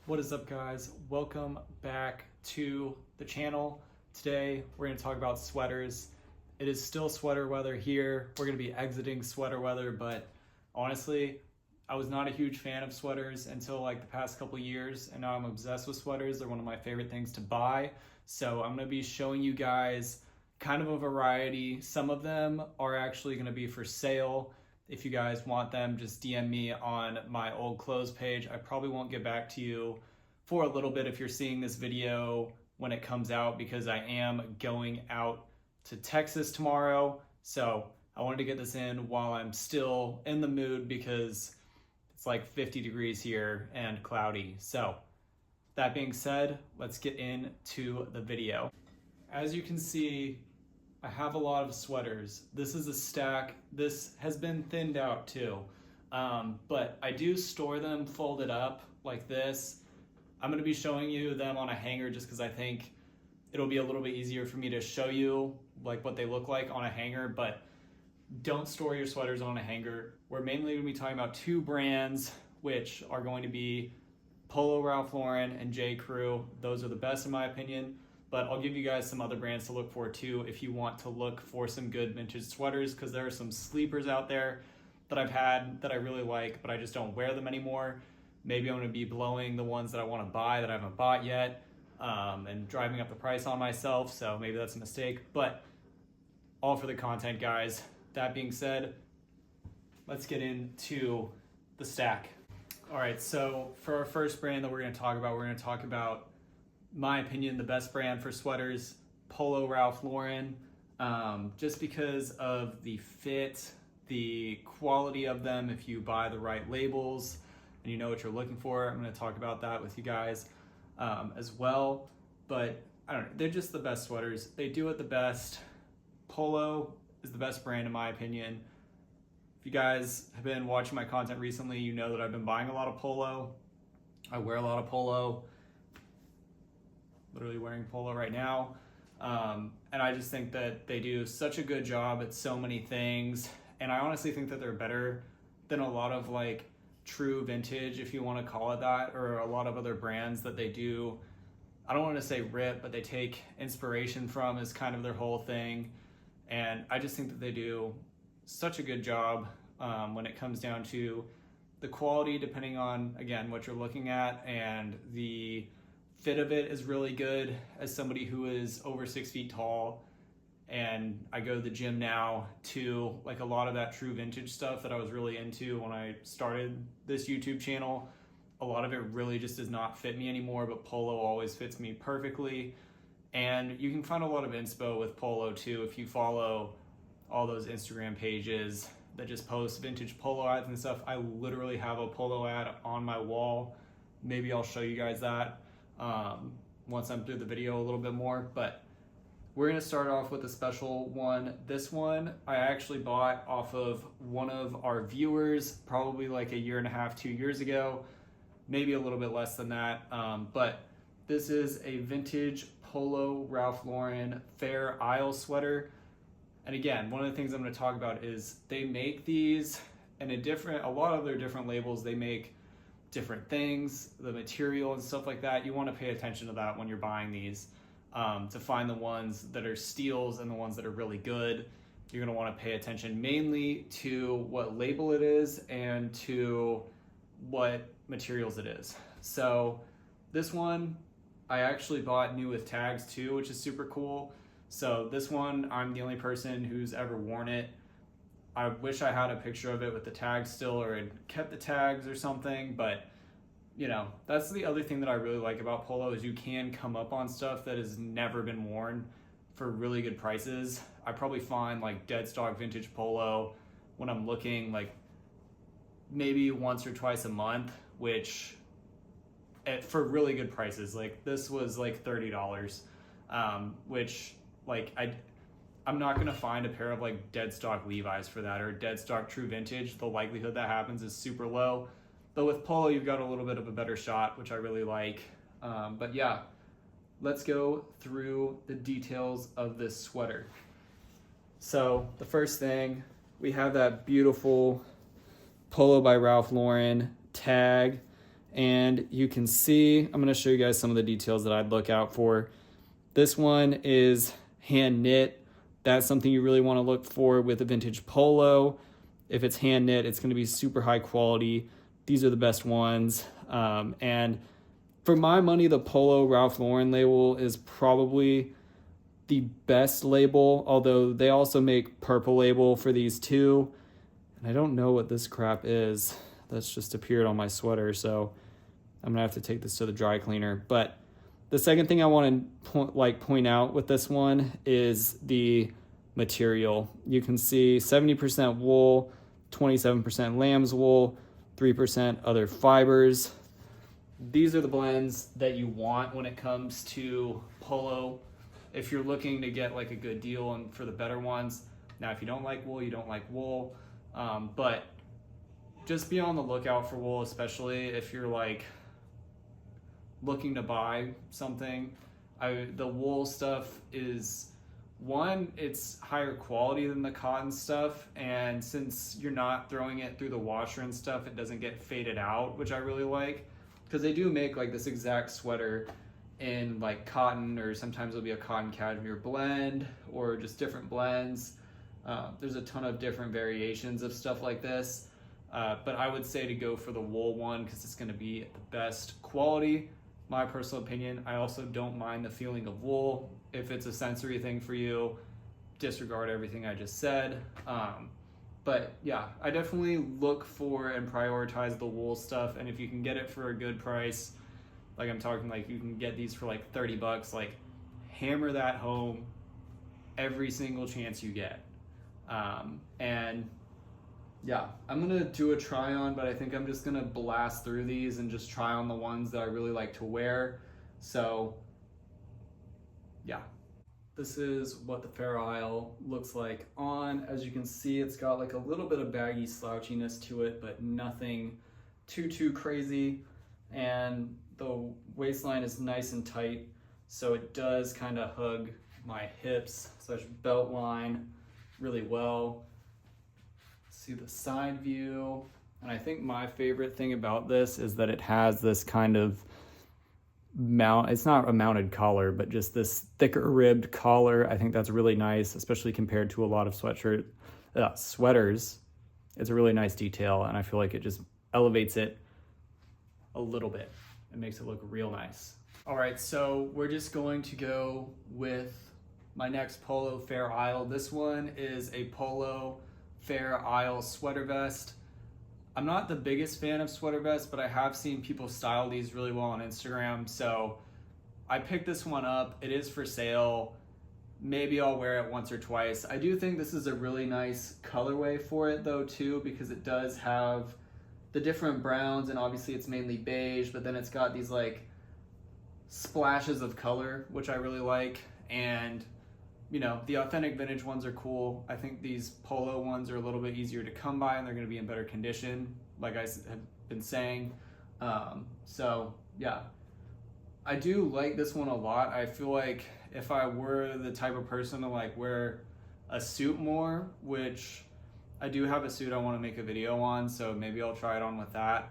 What is up, guys? Welcome back to the channel. Today we're going to talk about sweaters. It is still sweater weather here. We're going to be exiting sweater weather, but honestly, I was not a huge fan of sweaters until like the past couple years, and now I'm obsessed with sweaters. They're one of my favorite things to buy. So I'm going to be showing you guys kind of a variety. Some of them are actually going to be for sale. If you guys want them, just DM me on my old clothes page. I probably won't get back to you for a little bit if you're seeing this video when it comes out, because I am going out to Texas tomorrow. So I wanted to get this in while I'm still in the mood, because it's like 50 degrees here and cloudy. So that being said, let's get into the video. As you can see, I have a lot of sweaters. This is a stack. This has been thinned out too, but I do store them folded up like this. I'm gonna be showing you them on a hanger just because I think it'll be a little bit easier for me to show you like what they look like on a hanger, but don't store your sweaters on a hanger. We're mainly gonna be talking about two brands, which are going to be Polo Ralph Lauren and J.Crew. Those are the best in my opinion. But I'll give you guys some other brands to look for too if you want to look for some good vintage sweaters, because there are some sleepers out there that I've had that I really like, but I just don't wear them anymore. Maybe I'm going to be blowing the ones that I want to buy that I haven't bought yet, and driving up the price on myself, so maybe that's a mistake, but all for the content, guys. That being said, let's get into the stack. All right, so for our first brand that we're going to talk about my opinion, the best brand for sweaters, Polo Ralph Lauren, just because of the fit, the quality of them if you buy the right labels and you know what you're looking for. I'm going to talk about that with you guys as well, but I don't know, they're just the best sweaters. They do it the best. Polo is the best brand in my opinion. If you guys have been watching my content recently, you know that I've been buying a lot of Polo. I wear a lot of Polo. Literally wearing Polo right now, and I just think that they do such a good job at so many things, and I honestly think that they're better than a lot of like true vintage, if you want to call it that, or a lot of other brands that they do. I don't want to say rip, but they take inspiration from is kind of their whole thing, and I just think that they do such a good job when it comes down to the quality, depending on, again, what you're looking at, and the fit of it is really good. As somebody who is over 6 feet tall, and I go to the gym now too, like a lot of that true vintage stuff that I was really into when I started this YouTube channel, a lot of it really just does not fit me anymore, but Polo always fits me perfectly. And you can find a lot of inspo with Polo too if you follow all those Instagram pages that just post vintage Polo ads and stuff. I literally have a Polo ad on my wall. Maybe I'll show you guys that once I'm through the video a little bit more, but we're going to start off with a special one. This one I actually bought off of one of our viewers probably like a year and a half, 2 years ago, maybe a little bit less than that, but this is a vintage Polo Ralph Lauren Fair Isle sweater. And again, one of the things I'm going to talk about is they make these and a lot of their different labels, they make different things, the material and stuff like that. You want to pay attention to that when you're buying these, to find the ones that are steals and the ones that are really good. You're going to want to pay attention mainly to what label it is and to what materials it is. So this one I actually bought new with tags too, which is super cool. So this one, I'm the only person who's ever worn it. I wish I had a picture of it with the tags still, or had kept the tags or something, but you know, that's the other thing that I really like about Polo is you can come up on stuff that has never been worn for really good prices. I probably find like dead stock vintage Polo when I'm looking like maybe once or twice a month, which for really good prices. Like this was like $30, which like I'm not gonna find a pair of like dead stock Levi's for that, or dead stock true vintage. The likelihood that happens is super low. But with Polo, you've got a little bit of a better shot, which I really like. But yeah, let's go through the details of this sweater. So the first thing, we have that beautiful Polo by Ralph Lauren tag. And you can see, I'm going to show you guys some of the details that I'd look out for. This one is hand knit. That's something you really want to look for with a vintage polo. If it's hand knit, it's going to be super high quality. These are the best ones. And for my money, the Polo Ralph Lauren label is probably the best label, although they also make purple label for these too. And I don't know what this crap is. That's just appeared on my sweater, so I'm gonna have to take this to the dry cleaner. But the second thing I want to point out with this one is the material. You can see 70% wool, 27% lamb's wool, 3% other fibers. These are the blends that you want when it comes to polo. If you're looking to get like a good deal and for the better ones. Now, if you don't like wool, you don't like wool. But just be on the lookout for wool, especially if you're like looking to buy something. The wool stuff is, one, it's higher quality than the cotton stuff, and since you're not throwing it through the washer and stuff, it doesn't get faded out, which I really like, because they do make like this exact sweater in like cotton, or sometimes it'll be a cotton cashmere blend or just different blends. There's a ton of different variations of stuff like this, but I would say to go for the wool one because it's going to be the best quality, my personal opinion. I also don't mind the feeling of wool. If it's a sensory thing for you, disregard everything I just said. But yeah, I definitely look for and prioritize the wool stuff, and if you can get it for a good price, like I'm talking like you can get these for like 30 bucks, like hammer that home every single chance you get. And yeah, I'm gonna do a try on, but I think I'm just gonna blast through these and just try on the ones that I really like to wear. So yeah, this is what the Fair Isle looks like on. As you can see, it's got like a little bit of baggy slouchiness to it, but nothing too crazy. And the waistline is nice and tight, so it does kind of hug my hips / belt line really well. See the side view, and I think my favorite thing about this is that it has this kind of mount. It's not a mounted collar, but just this thicker ribbed collar. I think that's really nice, especially compared to a lot of sweaters. It's a really nice detail, and I feel like it just elevates it a little bit. It makes it look real nice. All right, so we're just going to go with my next Polo Fair Isle. This one is a Polo Fair Isle sweater vest. I'm not the biggest fan of sweater vests, but I have seen people style these really well on Instagram, so I picked this one up. It is for sale. Maybe I'll wear it once or twice. I do think this is a really nice colorway for it though too, because it does have the different browns, and obviously it's mainly beige, but then it's got these like splashes of color, which I really like. And you know, the authentic vintage ones are cool. I think these polo ones are a little bit easier to come by, and they're going to be in better condition, like I have been saying. So yeah, I do like this one a lot. I feel like if I were the type of person to like wear a suit more, which I do have a suit I want to make a video on, so maybe I'll try it on with that.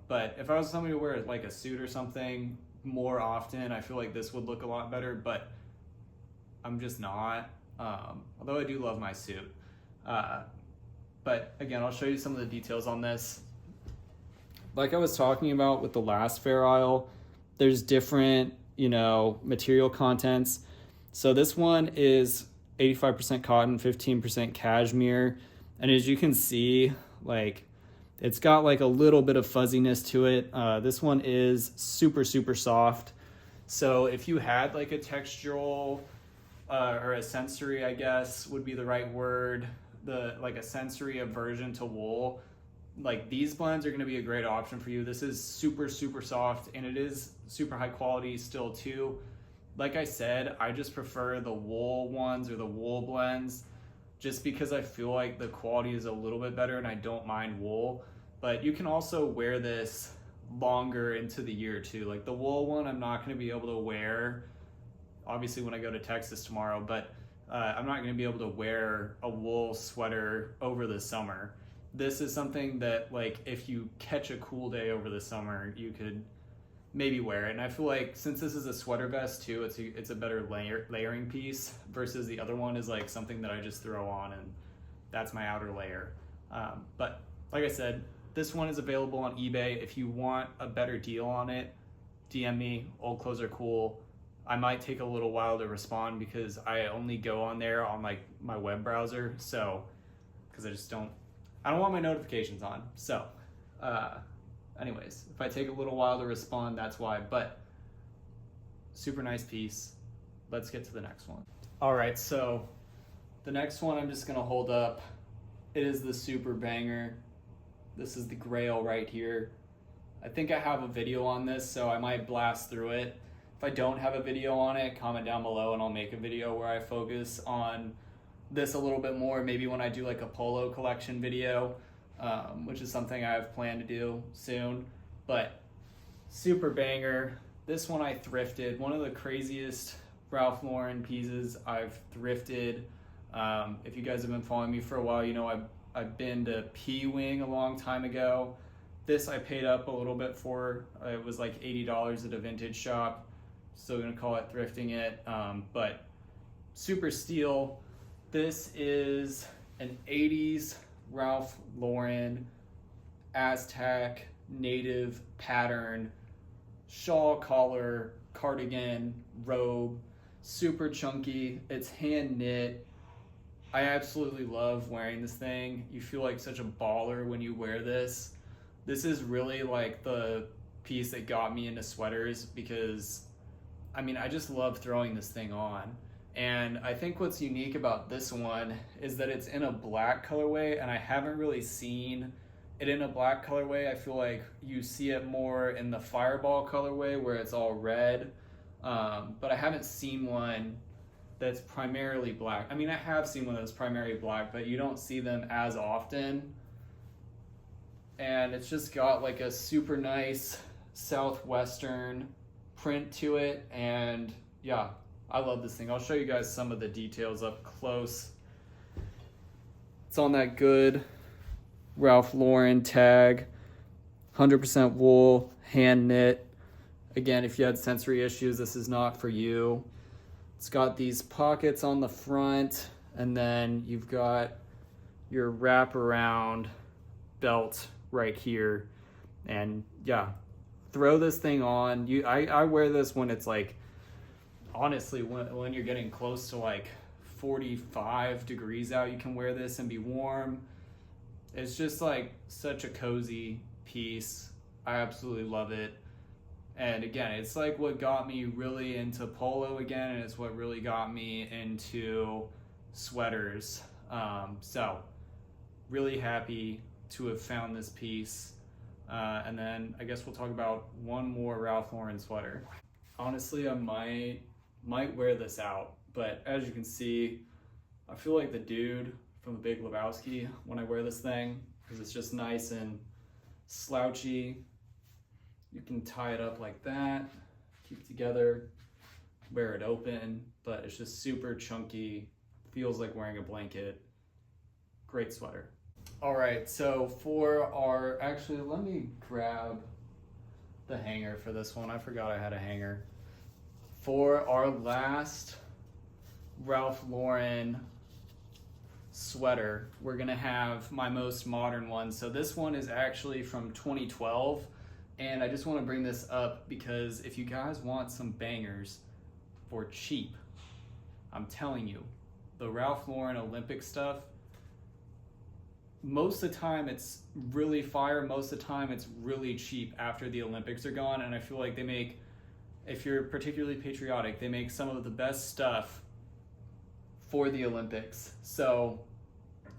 But if I was somebody to wear like a suit or something more often, I feel like this would look a lot better, but I'm just not, although I do love my suit. But again, I'll show you some of the details on this. Like I was talking about with the last Fair Isle, there's different, material contents. So this one is 85% cotton, 15% cashmere. And as you can see, like it's got like a little bit of fuzziness to it. This one is super soft. So if you had like a textural, or a sensory, I guess would be the right word, like a sensory aversion to wool, like these blends are going to be a great option for you. This is super soft, and it is super high quality still too. Like I said, I just prefer the wool ones or the wool blends just because I feel like the quality is a little bit better, and I don't mind wool. But you can also wear this longer into the year too. Like the wool one, I'm not going to be able to wear obviously when I go to Texas tomorrow, but I'm not going to be able to wear a wool sweater over the summer. this is something that, like, if you catch a cool day over the summer, you could maybe wear it. And I feel like since this is a sweater vest too, it's a better layering piece versus the other one is like something that I just throw on and that's my outer layer. But like I said, this one is available on eBay. If you want a better deal on it, DM me. Old clothes are cool. I might take a little while to respond because I only go on there on like my web browser. So, because I don't want my notifications on. So, anyways, if I take a little while to respond, that's why. But super nice piece. Let's get to the next one. All right, so the next one I'm just gonna hold up. It is the super banger. This is the Grail right here. I think I have a video on this, so I might blast through it. If I don't have a video on it, comment down below and I'll make a video where I focus on this a little bit more, maybe when I do like a polo collection video, which is something I have planned to do soon. But super banger. This one I thrifted. One of the craziest Ralph Lauren pieces I've thrifted. If you guys have been following me for a while, you know I've been to P-Wing a long time ago. This I paid up a little bit for. It was like $80 at a vintage shop. Still gonna call it thrifting it, but super steal. This is an 80s Ralph Lauren Aztec native pattern shawl collar cardigan robe. Super chunky. It's hand knit. I absolutely love wearing this thing. You feel like such a baller when you wear this. This is really like the piece that got me into sweaters because, I mean, I just love throwing this thing on. And I think what's unique about this one is that it's in a black colorway, and I haven't really seen it in a black colorway. I feel like you see it more in the Fireball colorway where it's all red, but I haven't seen one that's primarily black. I mean, I have seen one that's primarily black, but you don't see them as often. And it's just got like a super nice southwestern print to it, and yeah, I love this thing. I'll show you guys some of the details up close. It's on that good Ralph Lauren tag, 100% wool, hand knit. Again, if you had sensory issues, this is not for you. It's got these pockets on the front, and then you've got your wraparound belt right here. And yeah, throw this thing on. I wear this when it's like, honestly, when you're getting close to like 45 degrees out, you can wear this and be warm. It's just like such a cozy piece. I absolutely love it. And again, it's like what got me really into polo again, and it's what really got me into sweaters. So really happy to have found this piece. And then I guess we'll talk about one more Ralph Lauren sweater. Honestly, I might wear this out, but as you can see, I feel like the dude from The Big Lebowski when I wear this thing, because it's just nice and slouchy. You can tie it up like that, keep it together, wear it open, but it's just super chunky, feels like wearing a blanket. Great sweater. All right, so actually, let me grab the hanger for this one. I forgot I had a hanger. For our last Ralph Lauren sweater, we're gonna have my most modern one. So this one is actually from 2012, and I just wanna bring this up because if you guys want some bangers for cheap, I'm telling you, the Ralph Lauren Olympic stuff, most of the time it's really fire, most of the time it's really cheap after the Olympics are gone, and I feel like they make, if you're particularly patriotic, they make some of the best stuff for the Olympics. So,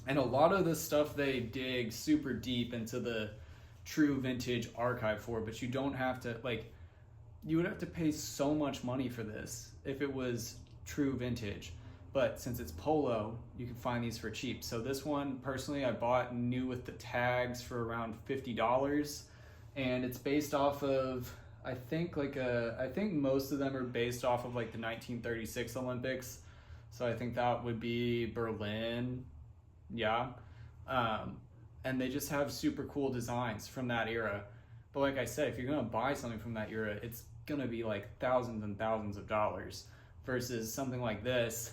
and a lot of this stuff they dig super deep into the true vintage archive for, but you don't have to, like, you would have to pay so much money for this if it was true vintage. But since it's polo, you can find these for cheap. So this one, personally, I bought new with the tags for around $50. And it's based off of, I think most of them are based off of like the 1936 Olympics. So I think that would be Berlin. Yeah. and they just have super cool designs from that era. But like I said, if you're gonna buy something from that era, it's gonna be like thousands and thousands of dollars versus something like this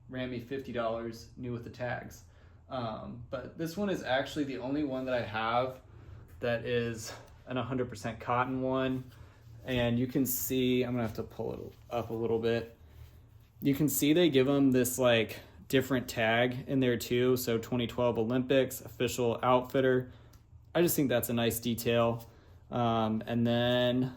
ran me $50 new with the tags. But this one is actually the only one that I have that is an 100% cotton one. And you can see, I'm gonna have to pull it up a little bit. You can see they give them this like different tag in there too. So 2012 Olympics, official outfitter. I just think that's a nice detail. And then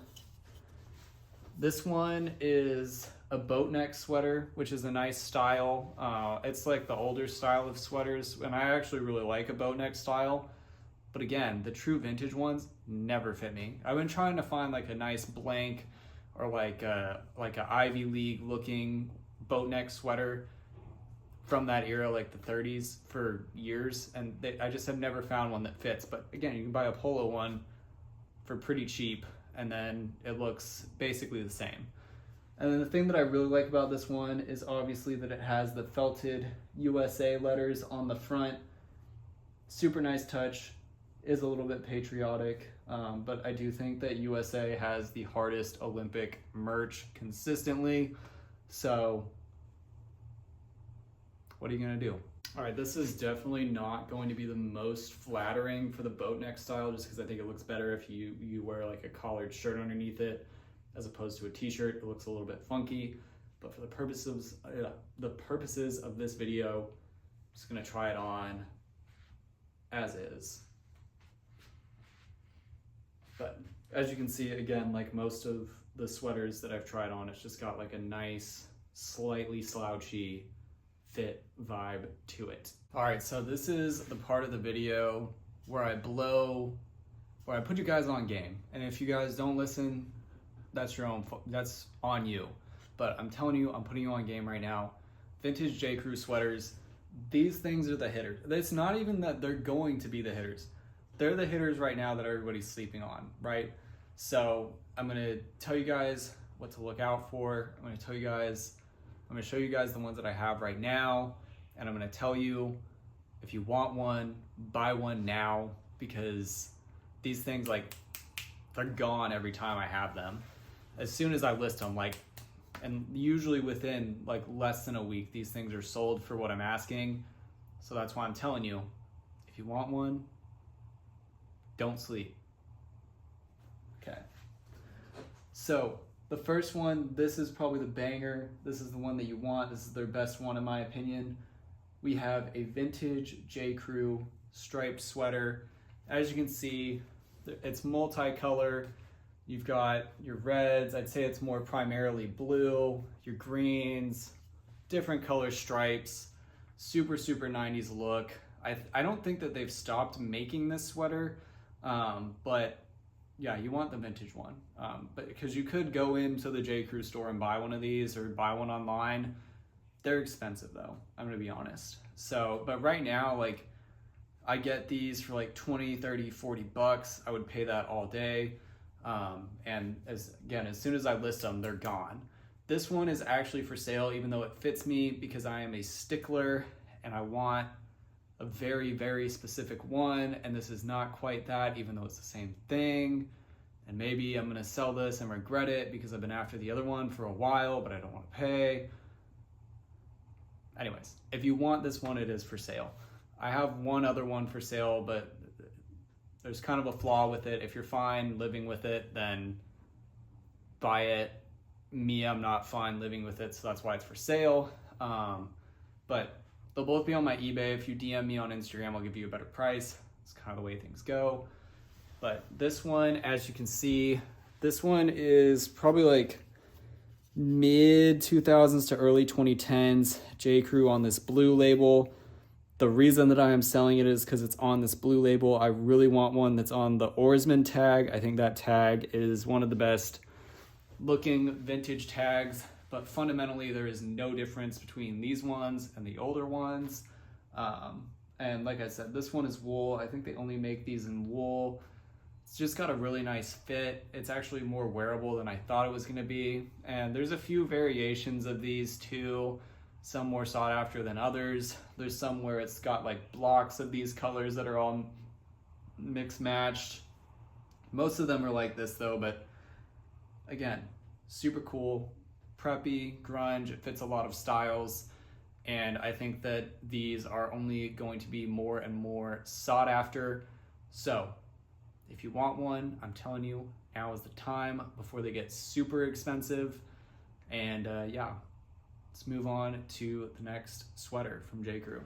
this one is a boat neck sweater, which is a nice style. It's like the older style of sweaters, and I actually really like a boat neck style. But again, the true vintage ones never fit me. I've been trying to find like a nice blank or like a Ivy League looking boat neck sweater from that era, like the 30s, for years, and I just have never found one that fits. But again, you can buy a polo one for pretty cheap, and then it looks basically the same. And then the thing that I really like about this one is obviously that it has the felted USA letters on the front. Super nice touch, is a little bit patriotic, but I do think that USA has the hardest Olympic merch consistently. So what are you gonna do? All right, this is definitely not going to be the most flattering for the boat neck style, just because I think it looks better if you wear like a collared shirt underneath it as opposed to a t-shirt. It looks a little bit funky, but for the purposes of this video, I'm just gonna try it on as is. But as you can see, again, like most of the sweaters that I've tried on, it's just got like a nice, slightly slouchy fit vibe to it. All right, so this is the part of the video where I put you guys on game. And if you guys don't listen, that's on you. But I'm telling you, I'm putting you on game right now. Vintage J.Crew sweaters, these things are the hitters. It's not even that they're going to be the hitters. They're the hitters right now that everybody's sleeping on, right? So I'm gonna tell you guys what to look out for. I'm gonna show you guys the ones that I have right now, and I'm gonna tell you, if you want one, buy one now, because these things, like, they're gone every time I have them. As soon as I list them, and usually within like less than a week, these things are sold for what I'm asking. So that's why I'm telling you, if you want one, don't sleep. Okay. So the first one, this is probably the banger. This is the one that you want. This is their best one in my opinion. We have a vintage J.Crew striped sweater. As you can see, it's multicolor. You've got your reds, I'd say it's more primarily blue, your greens, different color stripes, super 90s look. I don't think that they've stopped making this sweater, but yeah, you want the vintage one. But because you could go into the J.Crew store and buy one of these or buy one online. They're expensive though, I'm gonna be honest. So, but right now, like, I get these for like 20, 30, 40 bucks. I would pay that all day. And as soon as I list them, they're gone. This one is actually for sale, even though it fits me, because I am a stickler and I want a very, very specific one. And this is not quite that, even though it's the same thing. And maybe I'm gonna sell this and regret it because I've been after the other one for a while, but I don't want to pay. Anyways, if you want this one, it is for sale. I have one other one for sale, but there's kind of a flaw with it. If you're fine living with it, then buy it. Me, I'm not fine living with it, so that's why it's for sale. But they'll both be on my eBay. If you DM me on Instagram, I'll give you a better price. It's kind of the way things go. But this one, as you can see, this one is probably like mid 2000s to early 2010s. J.Crew on this blue label. The reason that I am selling it is because it's on this blue label. I really want one that's on the oarsman tag. I think that tag is one of the best looking vintage tags, but fundamentally there is no difference between these ones and the older ones. And like I said, this one is wool. I think they only make these in wool. It's just got a really nice fit. It's actually more wearable than I thought it was gonna be. And there's a few variations of these too. Some more sought after than others. There's some where it's got like blocks of these colors that are all mix matched. Most of them are like this though, but again, super cool, preppy, grunge. It fits a lot of styles. And I think that these are only going to be more and more sought after. So if you want one, I'm telling you, now is the time before they get super expensive. And yeah, let's move on to the next sweater from J.Crew.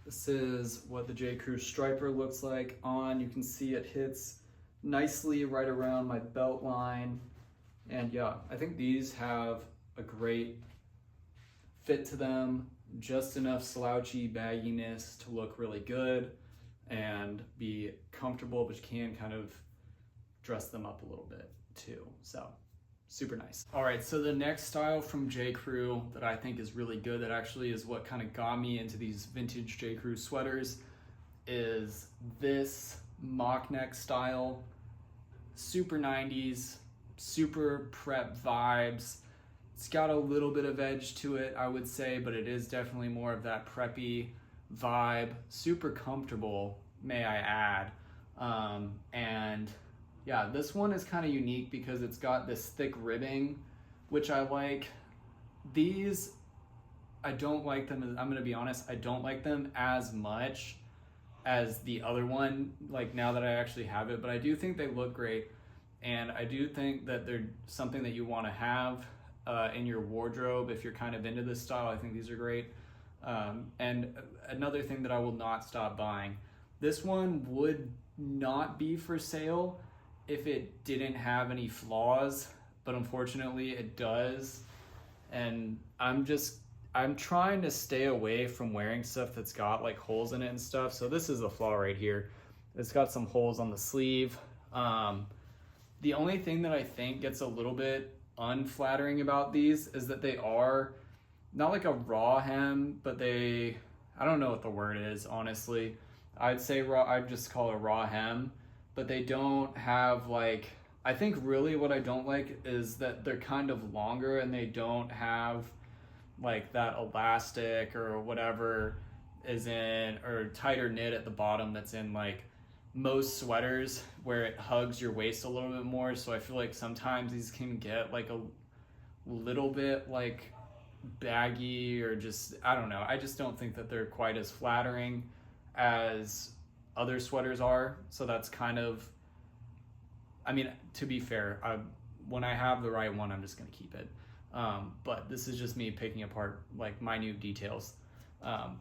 This is what the J.Crew striper looks like on. You can see it hits nicely right around my belt line. And yeah, I think these have a great fit to them, just enough slouchy bagginess to look really good and be comfortable, but you can kind of dress them up a little bit too. So super nice. All right, so the next style from J.Crew that I think is really good, that actually is what kind of got me into these vintage J.Crew sweaters, is this mock neck style. Super 90s, super prep vibes. It's got a little bit of edge to it, I would say, but it is definitely more of that preppy vibe. Super comfortable, may I add. And yeah, this one is kind of unique because it's got this thick ribbing, which I like. These, I don't like them, I'm gonna be honest, I don't like them as much as the other one, like now that I actually have it, but I do think they look great. And I do think that they're something that you want to have in your wardrobe if you're kind of into this style. I think these are great. And another thing that I will not stop buying, this one would not be for sale if it didn't have any flaws, but unfortunately it does. And I'm trying to stay away from wearing stuff that's got like holes in it and stuff. So this is the flaw right here. It's got some holes on the sleeve. The only thing that I think gets a little bit unflattering about these is that they are not like a raw hem, but I don't know what the word is, honestly. I'd say raw, I'd just call it a raw hem, but they don't have like, I think really what I don't like is that they're kind of longer and they don't have like that elastic or whatever is in, or tighter knit at the bottom that's in like most sweaters where it hugs your waist a little bit more. So I feel like sometimes these can get like a little bit like baggy, or just, I don't know. I just don't think that they're quite as flattering as other sweaters are. So that's kind of, I mean, to be fair, when I have the right one, I'm just gonna keep it. But this is just me picking apart like minute details.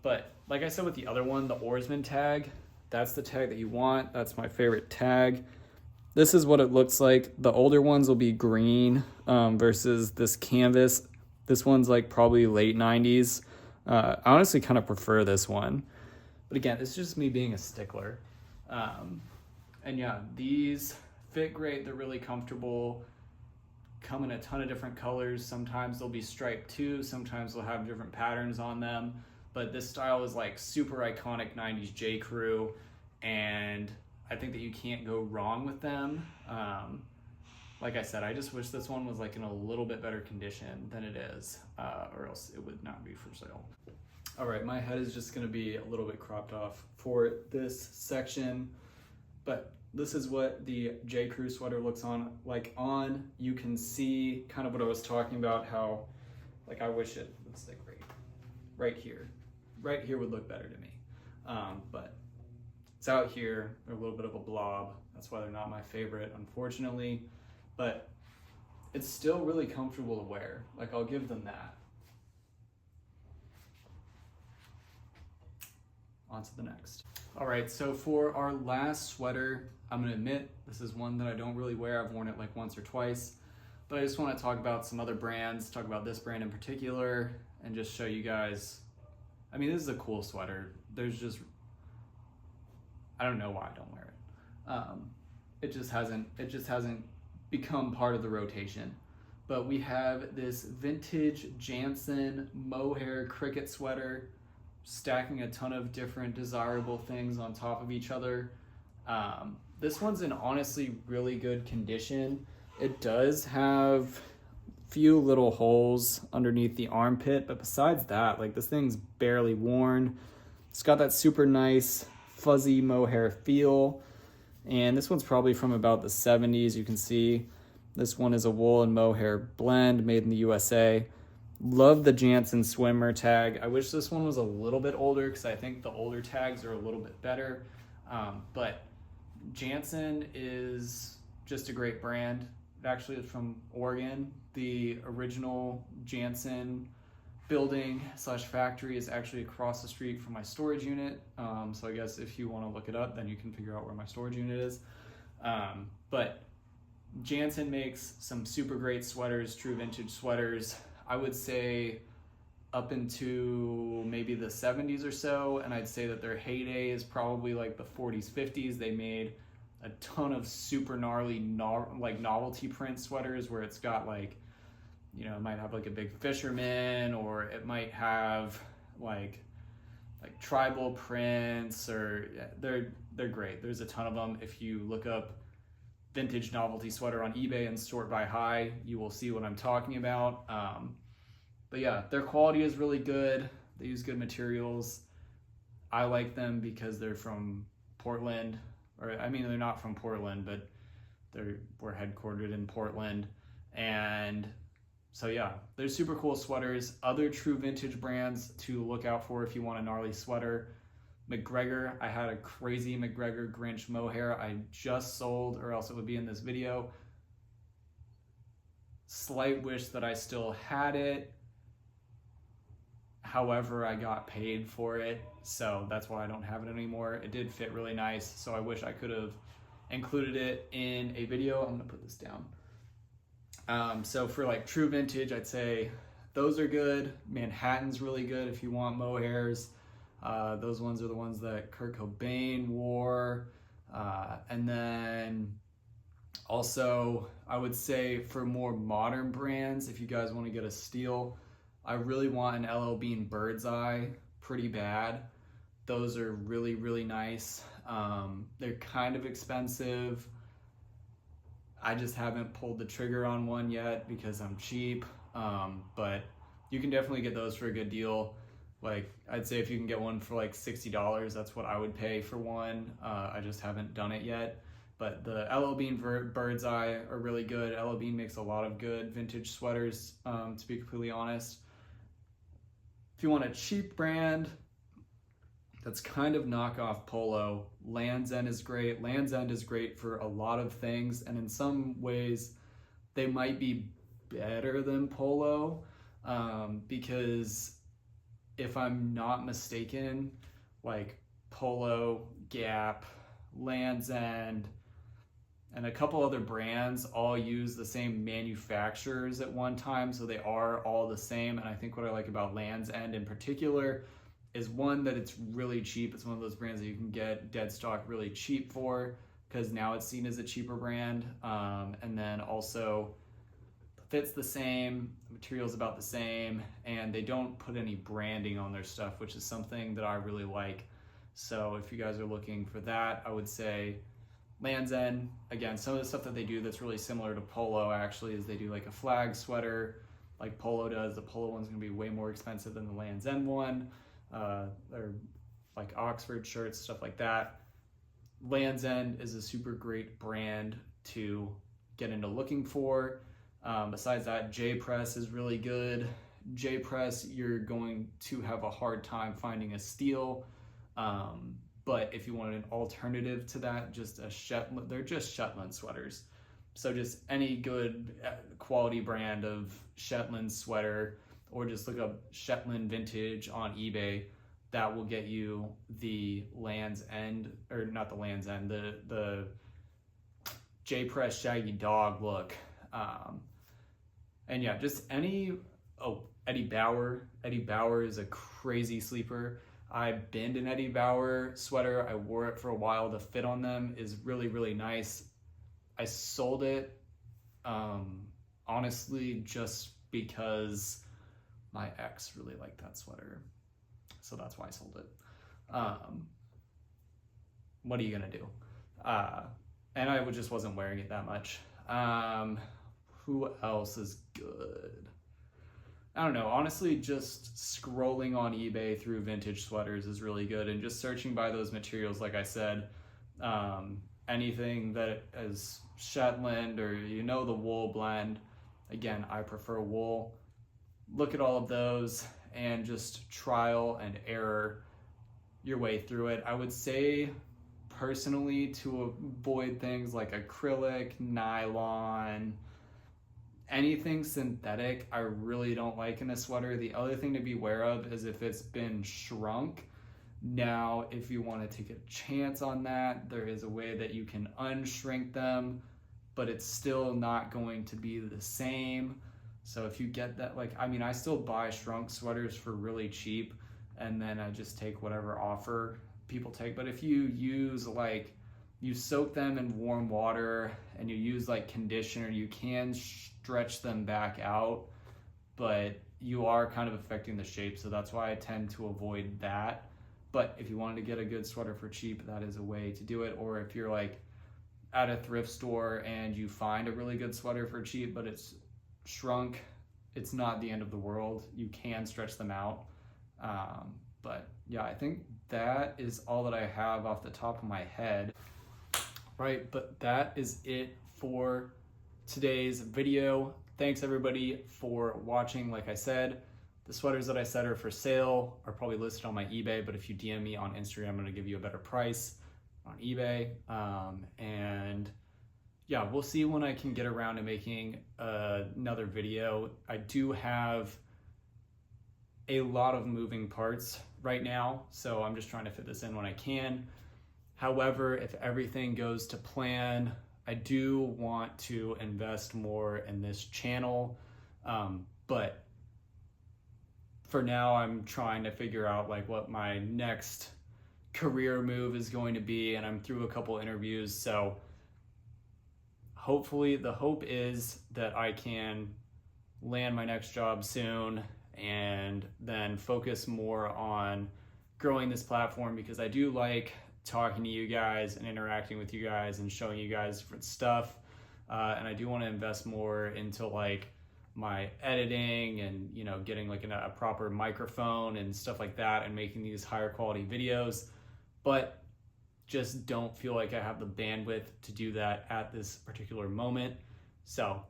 But like I said with the other one, the oarsman tag, that's the tag that you want. That's my favorite tag. This is what it looks like. The older ones will be green versus this canvas. This one's like probably late 90s. I honestly kind of prefer this one. But again, it's just me being a stickler. And yeah, these fit great. They're really comfortable. Come in a ton of different colors. Sometimes they'll be striped too. Sometimes they'll have different patterns on them. But this style is like super iconic 90s J.Crew, and I think that you can't go wrong with them. Like I said, I just wish this one was like in a little bit better condition than it is, or else it would not be for sale. All right, my head is just gonna be a little bit cropped off for this section, but this is what the J.Crew sweater looks like on. You can see kind of what I was talking about, how like I wish it would stick right here. Right here would look better to me. But it's out here, they're a little bit of a blob. That's why they're not my favorite, unfortunately. But it's still really comfortable to wear. Like, I'll give them that. On to the next. All right, so for our last sweater, I'm gonna admit, this is one that I don't really wear. I've worn it like once or twice, but I just wanna talk about some other brands, talk about this brand in particular, and just show you guys. I mean, this is a cool sweater. There's just, I don't know why I don't wear it. It just hasn't become part of the rotation. But we have this vintage Jansen mohair cricket sweater, stacking a ton of different desirable things on top of each other. This one's in honestly really good condition. It does have few little holes underneath the armpit, but besides that, like, this thing's barely worn. It's got that super nice fuzzy mohair feel. And this one's probably from about the 70s. You can see this one is a wool and mohair blend made in the USA. Love the Jansen swimmer tag. I wish this one was a little bit older because I think the older tags are a little bit better. But Jansen is just a great brand. It actually is from Oregon. The original Jansen building / factory is actually across the street from my storage unit. So I guess if you want to look it up, then you can figure out where my storage unit is. But Jansen makes some super great sweaters, true vintage sweaters. I would say up into maybe the 70s or so, and I'd say that their heyday is probably like the 40s, 50s. They made a ton of super gnarly like novelty print sweaters where it's got like, you know, it might have like a big fisherman, or it might have like tribal prints, or they're great. There's a ton of them. If you look up vintage novelty sweater on eBay and sort by high, you will see what I'm talking about. But yeah, their quality is really good. They use good materials. I like them because they're from Portland, or I mean, they're not from Portland, but we're headquartered in Portland. And so yeah, they're super cool sweaters. Other true vintage brands to look out for if you want a gnarly sweater. McGregor, I had a crazy McGregor Grinch mohair I just sold, or else it would be in this video. Slight wish that I still had it. However, I got paid for it, so that's why I don't have it anymore. It did fit really nice, so I wish I could have included it in a video. I'm gonna put this down. So for like true vintage, I'd say those are good. Manhattan's really good if you want mohairs. Those ones are the ones that Kurt Cobain wore. And then also, I would say for more modern brands, if you guys want to get a steal, I really want an LL Bean Bird's Eye pretty bad. Those are really, really nice. They're kind of expensive. I just haven't pulled the trigger on one yet because I'm cheap. But you can definitely get those for a good deal. Like, I'd say if you can get one for like $60, that's what I would pay for one. I just haven't done it yet. But the LL Bean Bird's Eye are really good. LL Bean makes a lot of good vintage sweaters, to be completely honest. If you want a cheap brand that's kind of knockoff Polo, Land's End is great. Land's End is great for a lot of things, and in some ways, they might be better than Polo, because if I'm not mistaken, like Polo, Gap, Land's End, and a couple other brands all use the same manufacturers at one time, so they are all the same. And I think what I like about Land's End in particular is, one, that it's really cheap. It's one of those brands that you can get dead stock really cheap for, because now it's seen as a cheaper brand. And then also fits the same, the material's about the same, and they don't put any branding on their stuff, which is something that I really like. So if you guys are looking for that, I would say Land's End. Again, some of the stuff that they do that's really similar to Polo actually is they do like a flag sweater like Polo does. The Polo one's gonna be way more expensive than the Land's End one. They're like Oxford shirts, stuff like that. Land's End is a super great brand to get into looking for. Besides that, J.Press is really good. J.Press, you're going to have a hard time finding a steal. But if you want an alternative to that, they're just Shetland sweaters. So just any good quality brand of Shetland sweater, or just look up Shetland vintage on eBay, that will get you the Land's End, or not the Land's End, the J.Press Shaggy Dog look. And yeah, just Eddie Bauer. Eddie Bauer is a crazy sleeper. I binned an Eddie Bauer sweater. I wore it for a while. The fit on them is really, really nice. I sold it, honestly, just because my ex really liked that sweater. So that's why I sold it. What are you gonna do? And I just wasn't wearing it that much. Who else is good? I don't know, honestly, just scrolling on eBay through vintage sweaters is really good, and just searching by those materials, like I said. And anything that is Shetland or the wool blend. Again, I prefer wool. Look at all of those and just trial and error your way through it. I would say personally to avoid things like acrylic, nylon, anything synthetic, I really don't like in a sweater. The other thing to be aware of is if it's been shrunk. Now, if you want to take a chance on that, there is a way that you can unshrink them, but it's still not going to be the same. So if you get that, I still buy shrunk sweaters for really cheap, and then I just take whatever offer people take. But if you use you soak them in warm water and you use conditioner, you can stretch them back out, but you are kind of affecting the shape. So that's why I tend to avoid that. But if you wanted to get a good sweater for cheap, that is a way to do it. Or if you're at a thrift store and you find a really good sweater for cheap, but it's shrunk, it's not the end of the world. You can stretch them out. But yeah, I think that is all that I have off the top of my head. Right, but that is it for today's video. Thanks everybody for watching. Like I said, the sweaters that I said are for sale are probably listed on my eBay, but if you DM me on Instagram, I'm gonna give you a better price on eBay. And yeah, we'll see when I can get around to making another video. I do have a lot of moving parts right now, so I'm just trying to fit this in when I can. However, if everything goes to plan, I do want to invest more in this channel, but for now I'm trying to figure out what my next career move is going to be, and I'm through a couple interviews, so hopefully the hope is that I can land my next job soon and then focus more on growing this platform, because I do like talking to you guys and interacting with you guys and showing you guys different stuff, and I do want to invest more into my editing and getting a proper microphone and stuff like that and making these higher quality videos, but just don't feel like I have the bandwidth to do that at this particular moment. So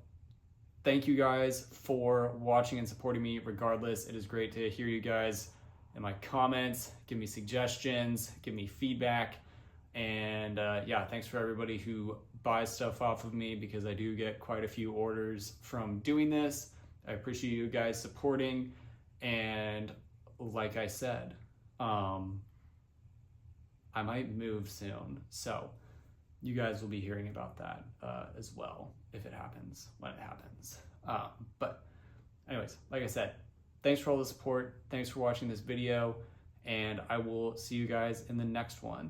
thank you guys for watching and supporting me regardless. It is great to hear you guys in my comments, give me suggestions, give me feedback, and yeah, thanks for everybody who buys stuff off of me, because I do get quite a few orders from doing this. I appreciate you guys supporting, and like I said, I might move soon, so you guys will be hearing about that as well if it happens, when it happens. But anyways, like I said, thanks for all the support. Thanks for watching this video, and I will see you guys in the next one.